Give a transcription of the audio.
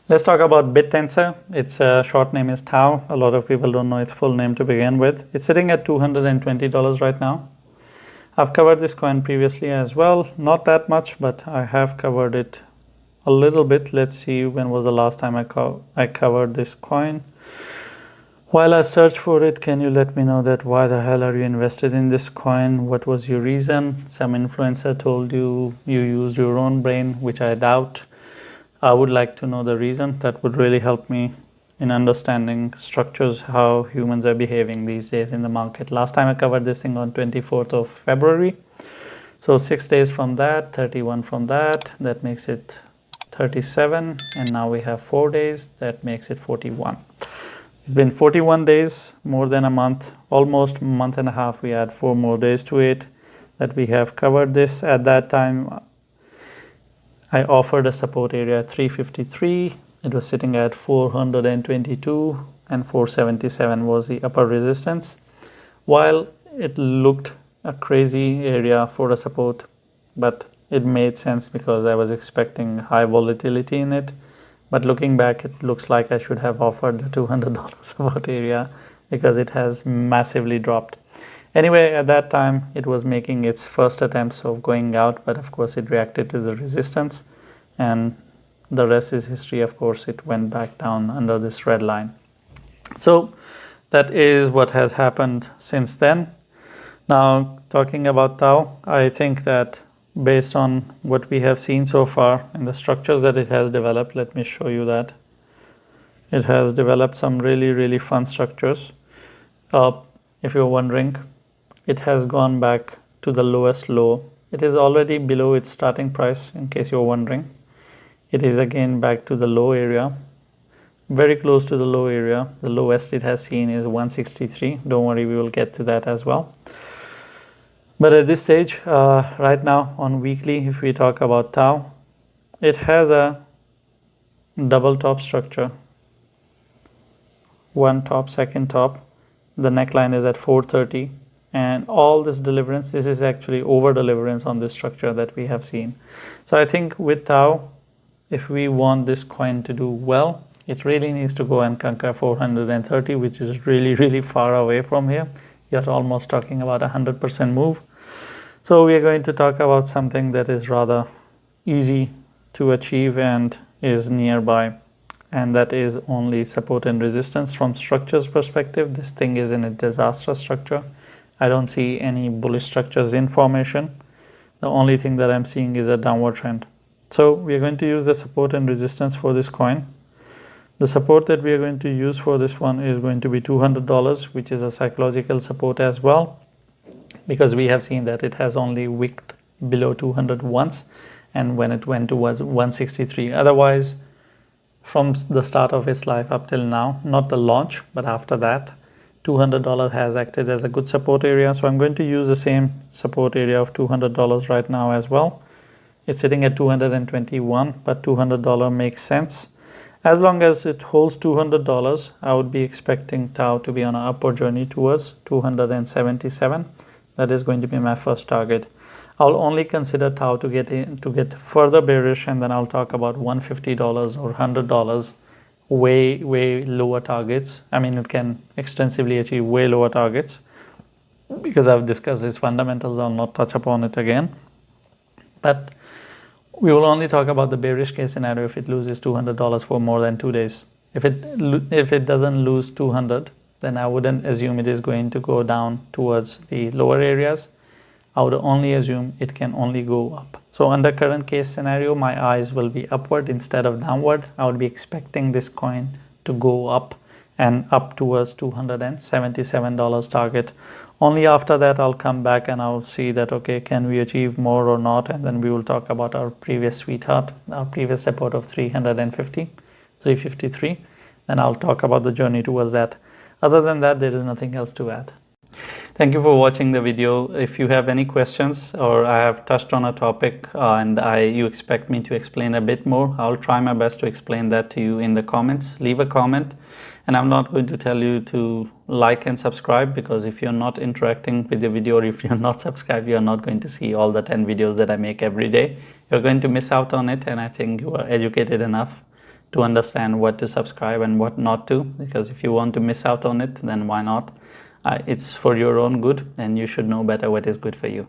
Let's talk about Bittensor. Its short name is TAO. A lot of people don't know its full name to begin with. It's sitting at $220 right now. I've covered this coin previously as well. Not that much, but I have covered it a little bit. Let's see when was the last time I covered this coin. While I search for it, can you let me know that why the hell are you invested in this coin? What was your reason? Some influencer told you you used your own brain, which I doubt. I would like to know the reason. That would really help me in understanding structures, how humans are behaving these days in the market. Last time I covered this thing on 24th of February. So 6 days from that, 31 from that, that makes it 37. And now we have 4 days, that makes it 41. It's been 41 days, more than a month, almost a month and a half. We add 4 more days to it that we have covered this. At that time, I offered a support area at 353. It was sitting at 422 and 477 was the upper resistance. While it looked a crazy area for a support, but it made sense because I was expecting high volatility in it. But looking back, it looks like I should have offered the $200 support area because it has massively dropped. Anyway, at that time, it was making its first attempts of going out, but of course it reacted to the resistance and the rest is history. Of course, it went back down under this red line. So that is what has happened since then. Now, talking about TAO, I think that based on what we have seen so far and the structures that it has developed, let me show you that. It has developed some really fun structures. If you're wondering, it has gone back to the lowest low. It is already below its starting price, in case you're wondering. It is again back to the low area, very close to the low area. The lowest it has seen is 163. Don't worry, we will get to that as well. But at this stage, right now on weekly, if we talk about TAO, it has a double top structure. One top, second top. The neckline is at 430. And all this deliverance, this is actually over deliverance on this structure that we have seen. So I think with TAO, if we want this coin to do well, it really needs to go and conquer 430, which is really far away from here. You're almost talking about 100% move. So we are going to talk about something that is rather easy to achieve and is nearby, and that is only support and resistance. From structures perspective, this thing is in a disaster structure. I don't see any bullish structures in formation. The only thing that I'm seeing is a downward trend. So we are going to use the support and resistance for this coin. The support that we are going to use for this one is going to be $200, which is a psychological support as well, because we have seen that it has only wicked below 200 once, and when it went towards 163. Otherwise, from the start of its life up till now, not the launch, but after that, $200 has acted as a good support area. So I'm going to use the same support area of $200 right now as well. It's sitting at 221, but $200 makes sense. As long as it holds $200, I would be expecting TAO to be on an upward journey towards 277. That is going to be my first target. I'll only consider TAO to get further bearish, and then I'll talk about $150 or $100, way lower targets. I mean, it can extensively achieve way lower targets because I've discussed its fundamentals. I'll not touch upon it again. But we will only talk about the bearish case scenario if it loses $200 for more than 2 days. If it doesn't lose 200, then I wouldn't assume it is going to go down towards the lower areas. I would only assume it can only go up. So under current case scenario, my eyes will be upward instead of downward. I would be expecting this coin to go up and up towards $277 target. Only after that I'll come back and I'll see that, okay, can we achieve more or not, and then we will talk about our previous sweetheart, our previous support of 353. Then I'll talk about the journey towards that. Other than that, there is nothing else to add. Thank you for watching the video. If you have any questions or I have touched on a topic and you expect me to explain a bit more, I'll try my best to explain that to you in the comments. Leave a comment, and I'm not going to tell you to like and subscribe, because if you're not interacting with the video or if you're not subscribed, you're not going to see all the 10 videos that I make every day. You're going to miss out on it, and I think you are educated enough to understand what to subscribe and what not to, because if you want to miss out on it, then why not? It's for your own good, and you should know better what is good for you.